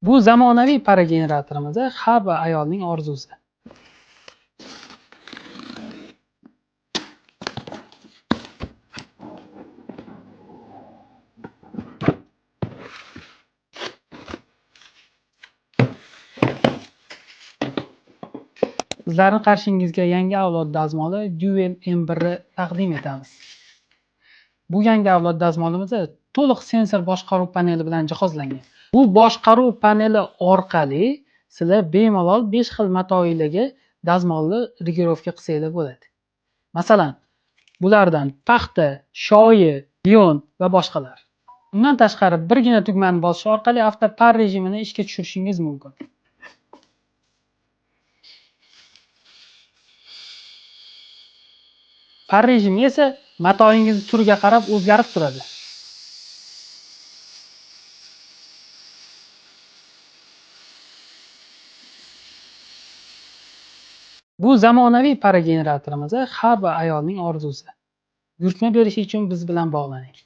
Bu zamonaviy para generatorimiz har bir ayolning orzusi. Sizlarning qarshingizga yangi avlod dazmoli Dual M1 taqdim etamiz. Bu yangi avlod dazmolimiz to'liq sensor boshqaruv paneli bilan jihozlangan. Bu boshqaruv paneli orqali sizlar bemalol 5 xil matoidagi dazmolni regirovka qilsanglar bo'ladi. Masalan, bulardan paxta, shoyi, lion va boshqalar. Undan tashqari birgina tugmani bosish orqali avtopar rejimini ishga tushirishingiz mumkin. Par rejimi esa matoingiz turiga qarab o'zgarib turadi. Bu zamonaviy para generatorimiz har bir ayolning orzusi. Buyurtma berish uchun biz bilan bog'laning.